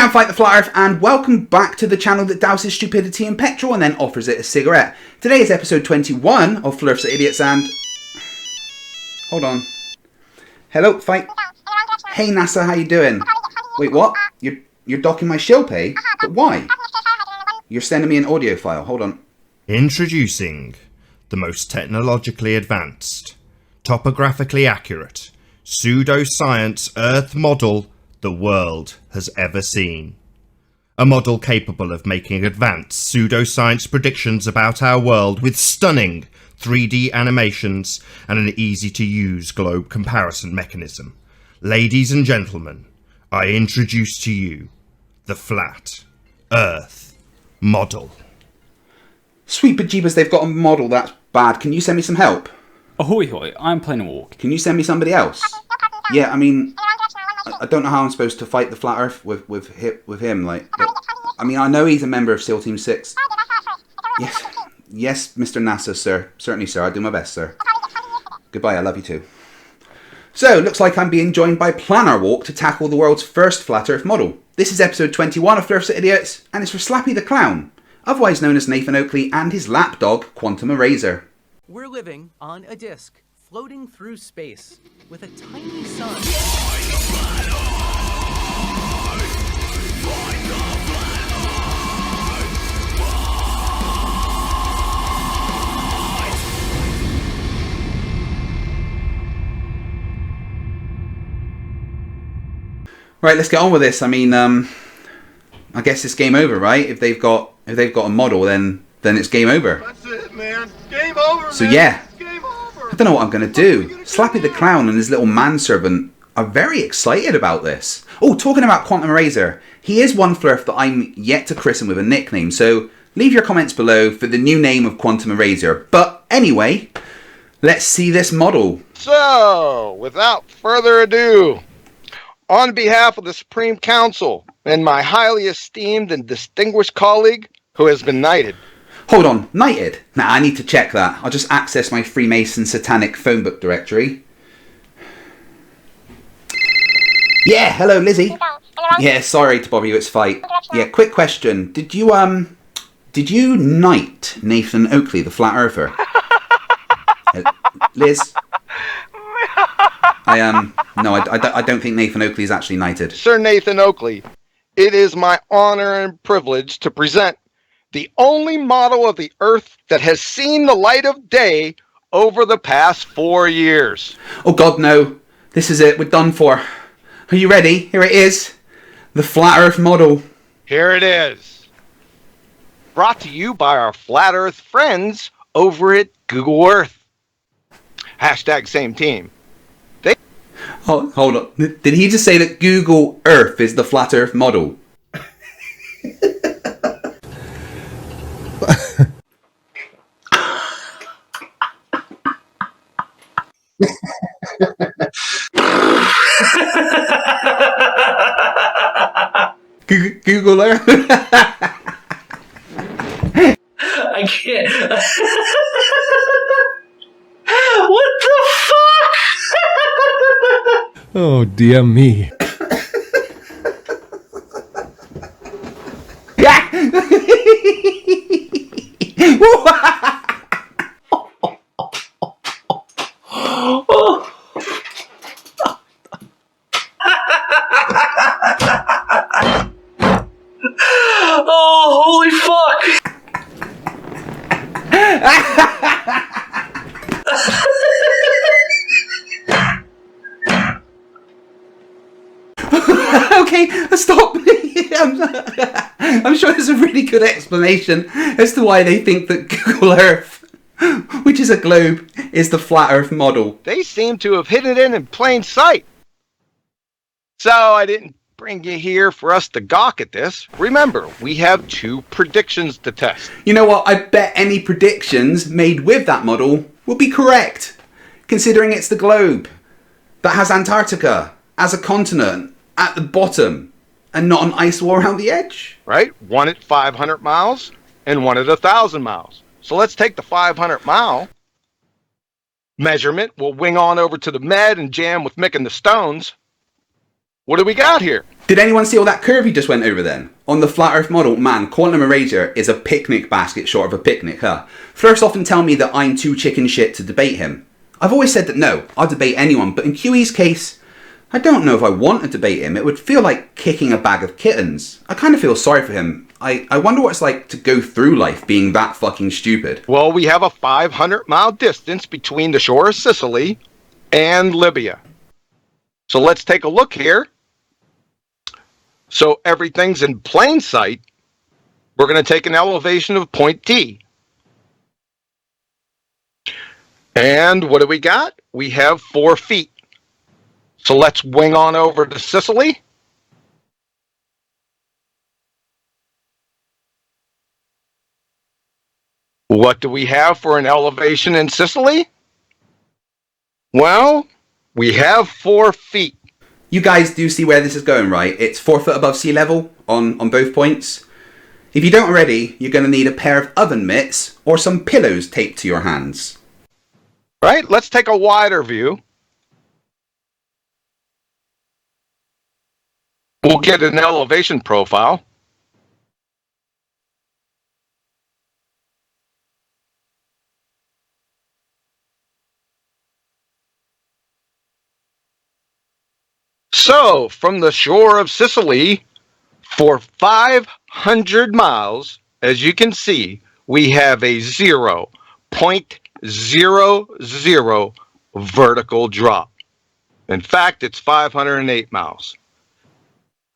I'm Fight the Flat Earth, and welcome back to the channel that douses stupidity in petrol and then offers it a cigarette. Today is episode 21 of Flerfs Idiots and... Hold on. Hello, Fight. Hey NASA, how you doing? Wait, what? You're docking my shill pay? But why? You're sending me an audio file, hold on. Introducing the most technologically advanced, topographically accurate, pseudoscience Earth model the world has ever seen. A model capable of making advanced pseudoscience predictions about our world with stunning 3D animations and an easy-to-use globe comparison mechanism. Ladies and gentlemen, I introduce to you the Flat Earth model. Sweet bejeebers, they've got a model that's bad. Can you send me some help? Ahoy hoy, I'm Planarwalk. Can you send me somebody else? Yeah, I mean... I don't know how I'm supposed to fight the Flat Earth with him, like... But, I mean, I know he's a member of SEAL Team 6. Yes, Mr. NASA, sir. Certainly, sir. I'll do my best, sir. Goodbye, I love you too. So, looks like I'm being joined by Planarwalk to tackle the world's first Flat Earth model. This is episode 21 of Flerfs Idiots, and it's for Slappy the Clown, otherwise known as Nathan Oakleys, and his lapdog, Quantum Eraser. We're living on a disk, floating through space, with a tiny sun. Right, let's get on with this. I mean, I guess it's game over, right? If they've got a model, then it's game over. That's it, man. Game over. So man. yeah, It's game over. I don't know what I'm gonna do. Slappy the Clown and his little manservant are very excited about this. Oh, talking about Quantum Eraser, he is one Flerf that I'm yet to christen with a nickname. So leave your comments below for the new name of Quantum Eraser. But anyway, let's see this model. So, without further ado, on behalf of the Supreme Council and my highly esteemed and distinguished colleague who has been knighted. Hold on, knighted? Nah, I need to check that. I'll just access my Freemason satanic phone book directory. Yeah, hello Lizzie. Yeah, sorry to bother you, it's Fight. Yeah, quick question. Did you knight Nathan Oakleys, the Flat Earther? Liz? No, I don't think Nathan Oakleys is actually knighted. Sir Nathan Oakleys, it is my honor and privilege to present the only model of the Earth that has seen the light of day over the past 4 years. Oh God, no. This is it. We're done for. Are you ready? Here it is. The Flat Earth model. Here it is. Brought to you by our Flat Earth friends over at Google Earth. Hashtag same team. Oh, hold on. Did he just say that Google Earth is the Flat Earth model? Google Earth? I can't. What the fuck? Oh dear me. Oh, holy fuck! Okay, stop. I'm sure there's a really good explanation as to why they think that Google Earth, which is a globe, is the Flat Earth model. They seem to have hidden it in plain sight. So I didn't bring you here for us to gawk at this. Remember, we have 2 predictions to test. You know what? I bet any predictions made with that model will be correct, considering it's the globe that has Antarctica as a continent at the bottom and not an ice wall around the edge. Right? One at 500 miles and one at 1,000 miles. So let's take the 500 mile measurement. We'll wing on over to the Med and jam with Mick and the Stones. what do we got here? Did anyone see all that curve he just went over then? On the flat earth model, man, calling him a razor is a picnic basket short of a picnic, huh? Flerfs often tell me that I'm too chicken shit to debate him. I've always said that no, I'll debate anyone, but in QE's case, I don't know if I want to debate him. It would feel like kicking a bag of kittens. I kind of feel sorry for him. I wonder what it's like to go through life being that fucking stupid. Well, we have a 500-mile distance between the shore of Sicily and Libya. So let's take a look here. So everything's in plain sight. We're going to take an elevation of point T. And what do we got? We have 4 feet. So let's wing on over to Sicily. What do we have for an elevation in Sicily? Well, we have 4 feet. You guys do see where this is going, right? It's 4 foot above sea level on both points. If you don't already, you're going to need a pair of oven mitts or some pillows taped to your hands. Right, let's take a wider view. We'll get an elevation profile. So, from the shore of Sicily, for 500 miles, as you can see, we have a 0.00 vertical drop. In fact, it's 508 miles.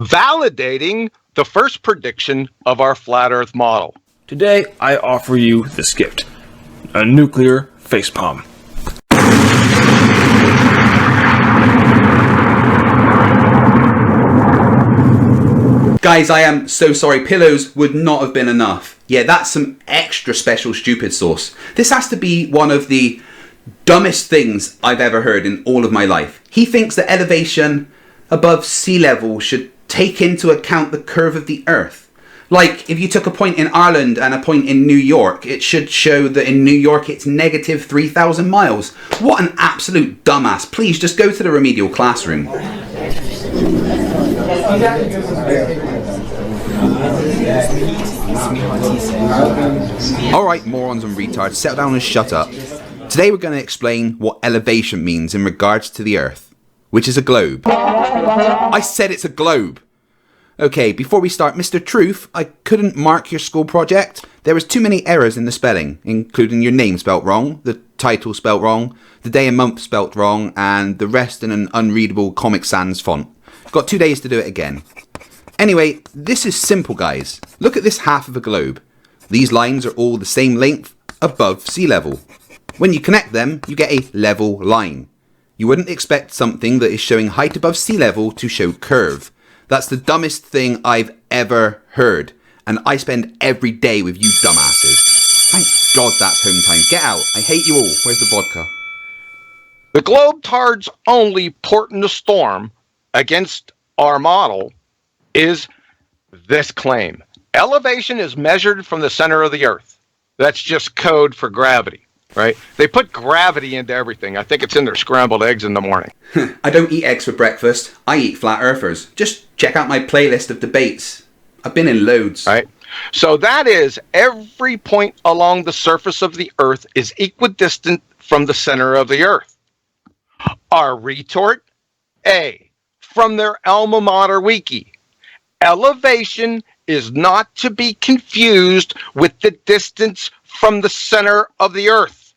Validating the first prediction of our flat Earth model. Today, I offer you this gift. A nuclear facepalm. Guys, I am so sorry. Pillows would not have been enough. Yeah, that's some extra special stupid sauce. This has to be one of the dumbest things I've ever heard in all of my life. He thinks that elevation above sea level should take into account the curve of the Earth. Like, if you took a point in Ireland and a point in New York, it should show that in New York it's negative 3,000 miles. What an absolute dumbass. Please, just go to the remedial classroom. Alright, morons and retards, settle down and shut up. Today we're going to explain what elevation means in regards to the Earth, which is a globe. I said it's a globe! Okay, before we start, Mr. Truth, I couldn't mark your school project. There was too many errors in the spelling, including your name spelt wrong, the title spelt wrong, the day and month spelt wrong, and the rest in an unreadable Comic Sans font. Got 2 days to do it again. Anyway, this is simple, guys. Look at this half of a globe. These lines are all the same length above sea level. When you connect them, you get a level line. You wouldn't expect something that is showing height above sea level to show curve. That's the dumbest thing I've ever heard. And I spend every day with you dumbasses. Thank God that's home time. Get out. I hate you all. Where's the vodka? The Globetard's only port in the storm against our model is this claim. Elevation is measured from the center of the Earth. That's just code for gravity, right? They put gravity into everything. I think it's in their scrambled eggs in the morning. I don't eat eggs for breakfast. I eat flat earthers. Just check out my playlist of debates. I've been in loads. Right? So that is, every point along the surface of the Earth is equidistant from the center of the Earth. Our retort, A, from their alma mater wiki. Elevation is not to be confused with the distance from the center of the Earth.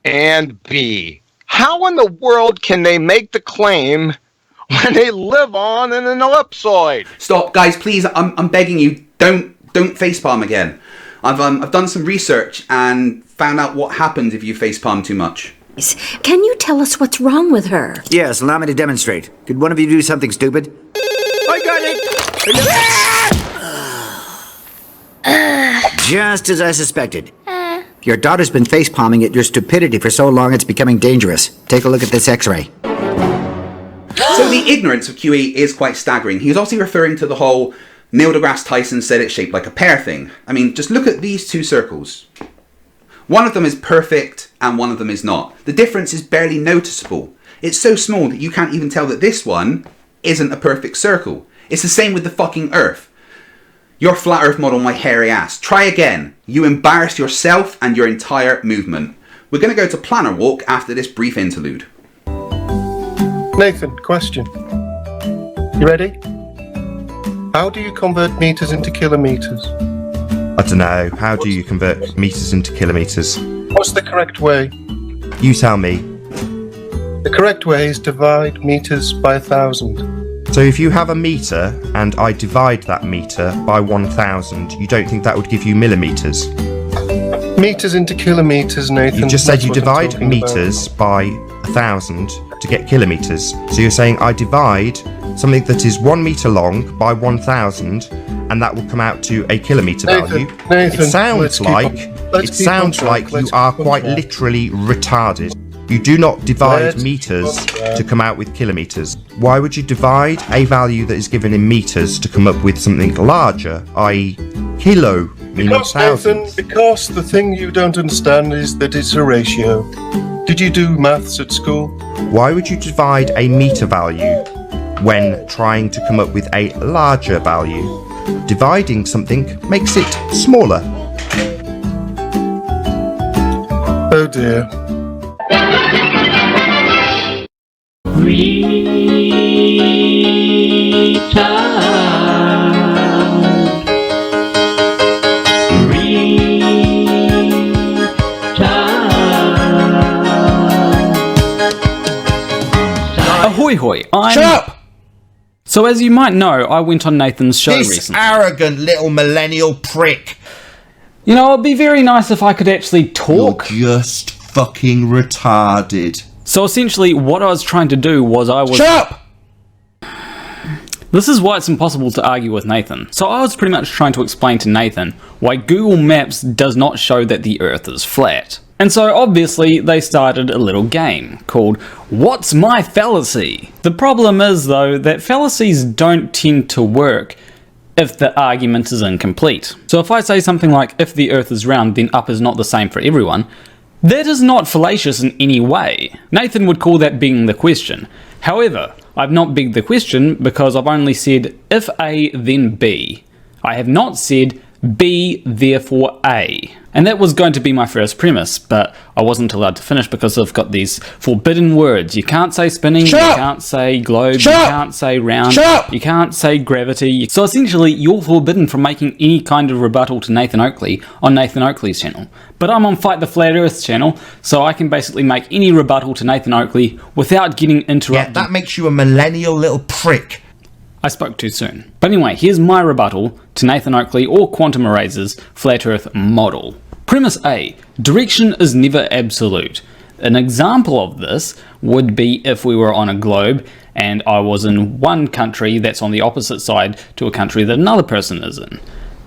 And B, how in the world can they make the claim when they live on in an ellipsoid? Stop, guys, please. I'm begging you. Don't facepalm again. I've done some research and found out what happens if you facepalm too much. Can you tell us what's wrong with her? Yes, allow me to demonstrate. Could one of you do something stupid? I got it! Just as I suspected. Your daughter's been facepalming at your stupidity for so long it's becoming dangerous. Take a look at this x-ray. So the ignorance of QE is quite staggering. He was obviously referring to the whole Neil deGrasse Tyson said it's shaped like a pear thing. I mean, just look at these two circles. One of them is perfect and one of them is not. The difference is barely noticeable. It's so small that you can't even tell that this one isn't a perfect circle. It's the same with the fucking Earth. Your flat Earth model, my hairy ass. Try again. You embarrass yourself and your entire movement. We're going to go to Planarwalk after this brief interlude. Nathan, question. You ready? How do you convert meters into kilometers? I don't know. How do you convert meters into kilometers? What's the correct way? You tell me. The correct way is divide meters by 1,000. So if you have a meter and I divide that meter by 1,000, you don't think that would give you millimeters? Meters into kilometers, Nathan. You just said That's you what I'm divide talking meters about. by 1,000 to get kilometers. So you're saying I divide something that is 1 meter long by 1,000, and that will come out to a kilometer value. Nathan, It sounds like you are quite literally retarded. You do not divide meters to come out with kilometers. Why would you divide a value that is given in meters to come up with something larger, i.e. kilo, meaning Because, Nathan, thousands? because the thing you don't understand is that it's a ratio. Did you do maths at school? Why would you divide a meter value when trying to come up with a larger value? Dividing something makes it smaller. Oh dear. Ahoy hoy, Shut up! So as you might know, I went on Nathan's show This recently. arrogant little millennial prick. You know, it'd be very nice if I could actually talk. You're just fucking retarded. So essentially, what I was trying to do was Shut up! This is why it's impossible to argue with Nathan. So I was pretty much trying to explain to Nathan why Google Maps does not show that the Earth is flat. And so obviously they started a little game called What's My Fallacy? The problem is though that fallacies don't tend to work if the argument is incomplete. So if I say something like if the Earth is round then up is not the same for everyone, that is not fallacious in any way. Nathan would call that begging the question. However, I've not begged the question because I've only said if A then B. I have not said B therefore A. And that was going to be my first premise, but I wasn't allowed to finish because I've got these forbidden words. You can't say spinning, you can't say globe, you can't say round, you can't say gravity. So essentially, you're forbidden from making any kind of rebuttal to Nathan Oakley on Nathan Oakley's channel. But I'm on Fight the Flat Earth's channel, so I can basically make any rebuttal to Nathan Oakley without getting interrupted. Yeah, that makes you a millennial little prick. I spoke too soon. But anyway, here's my rebuttal to Nathan Oakley or Quantum Erasers Flat Earth model. Premise A, direction is never absolute. An example of this would be if we were on a globe and I was in one country that's on the opposite side to a country that another person is in.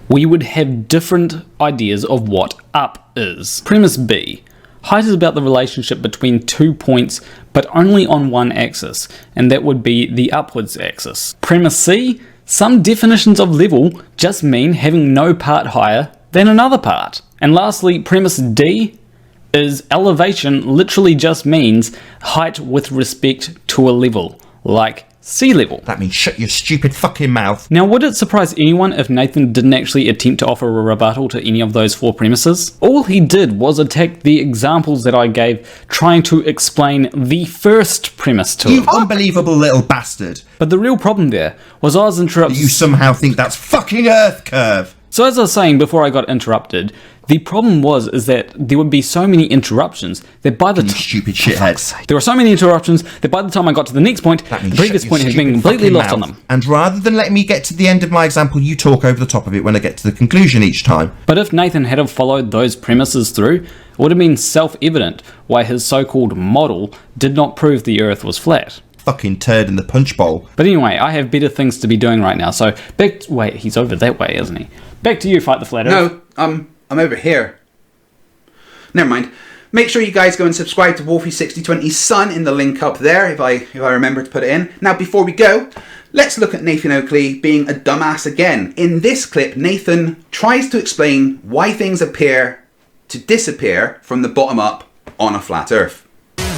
We would have different ideas of what up is. Premise B, height is about the relationship between 2 points but only on one axis, and that would be the upwards axis. Premise C, some definitions of level just mean having no part higher than another part. And lastly, premise D is elevation literally just means height with respect to a level, like sea level. That means shut your stupid fucking mouth. Now, would it surprise anyone if Nathan didn't actually attempt to offer a rebuttal to any of those 4 premises? All he did was attack the examples that I gave, trying to explain the first premise to You it. unbelievable little bastard. But the real problem there was I was interrupted. You somehow think that's fucking Earth curve. So as I was saying before I got interrupted, the problem is that there would be so many interruptions that by the time... Stupid shithead. There were so many interruptions that by the time I got to the next point, the previous point had been completely lost on them. And rather than letting me get to the end of my example, you talk over the top of it when I get to the conclusion each time. But if Nathan had have followed those premises through, it would have been self-evident why his so-called model did not prove the Earth was flat. Fucking turd in the punch bowl. But anyway, I have better things to be doing right now, so wait, he's over that way, isn't he? Back to you, Fight the Flat Earth. No, I'm over here. Never mind. Make sure you guys go and subscribe to Wolfie6020's son in the link up there, if I remember to put it in. Now, before we go, let's look at Nathan Oakley being a dumbass again. In this clip, Nathan tries to explain why things appear to disappear from the bottom up on a flat Earth.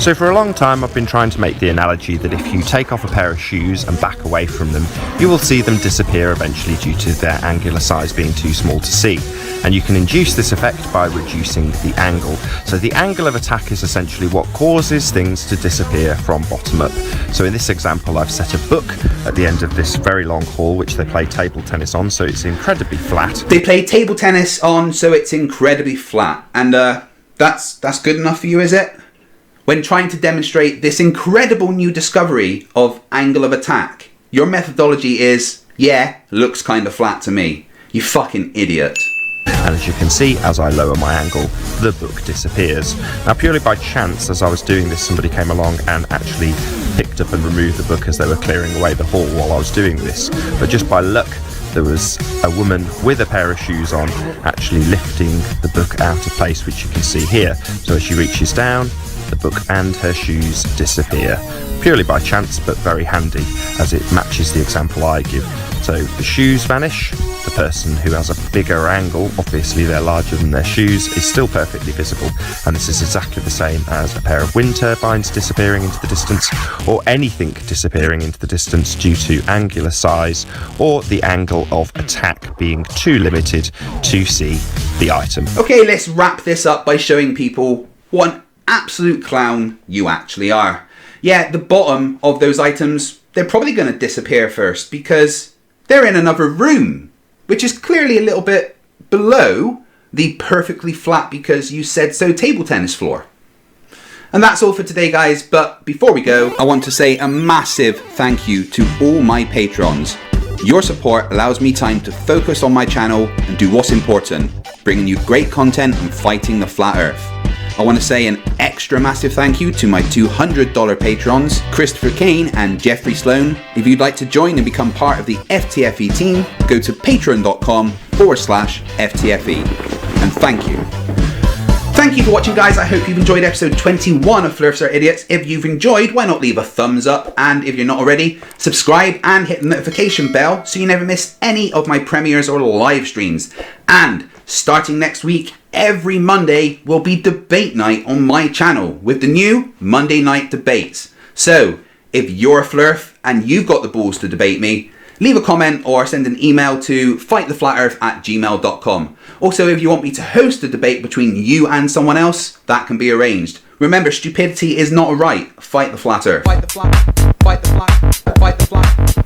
So for a long time I've been trying to make the analogy that if you take off a pair of shoes and back away from them, you will see them disappear eventually due to their angular size being too small to see. And you can induce this effect by reducing the angle. So the angle of attack is essentially what causes things to disappear from bottom up. So in this example I've set a book at the end of this very long hall which they play table tennis on, so it's incredibly flat. They play table tennis on, so it's incredibly flat. And that's good enough for you, is it? When trying to demonstrate this incredible new discovery of angle of attack, your methodology is, yeah, looks kind of flat to me. You fucking idiot. And as you can see, as I lower my angle, the book disappears. Now purely by chance, as I was doing this, somebody came along and actually picked up and removed the book as they were clearing away the hall while I was doing this. But just by luck, there was a woman with a pair of shoes on actually lifting the book out of place, which you can see here. So as she reaches down, the book and her shoes disappear. Purely by chance, but very handy, as it matches the example I give. So the shoes vanish, the person who has a bigger angle, obviously they're larger than their shoes, is still perfectly visible, and this is exactly the same as a pair of wind turbines disappearing into the distance, or anything disappearing into the distance due to angular size, or the angle of attack being too limited to see the item. Okay, let's wrap this up by showing people what an absolute clown you actually are. Yeah, the bottom of those items, they're probably going to disappear first because they're in another room, which is clearly a little bit below the perfectly flat because you said so table tennis floor. And that's all for today, guys, but before we go, I want to say a massive thank you to all my patrons. Your support allows me time to focus on my channel and do what's important, bringing you great content and fighting the flat earth. I want to say an extra massive thank you to my $200 patrons, Christopher Kane and Jeffrey Sloan. If you'd like to join and become part of the FTFE team, go to patreon.com/FTFE. And thank you. Thank you for watching, guys. I hope you've enjoyed episode 21 of Flerfs Are Idiots. If you've enjoyed, why not leave a thumbs up? And if you're not already, subscribe and hit the notification bell so you never miss any of my premieres or live streams. And starting next week, every Monday will be debate night on my channel with the new Monday night debates. So if you're a Flerf and you've got the balls to debate me, leave a comment or send an email to fighttheflatearth@gmail.com. Also, if you want me to host a debate between you and someone else, that can be arranged. Remember, stupidity is not a right. Fight the flat earth. Fight the flat. Fight the flat. Fight the flat.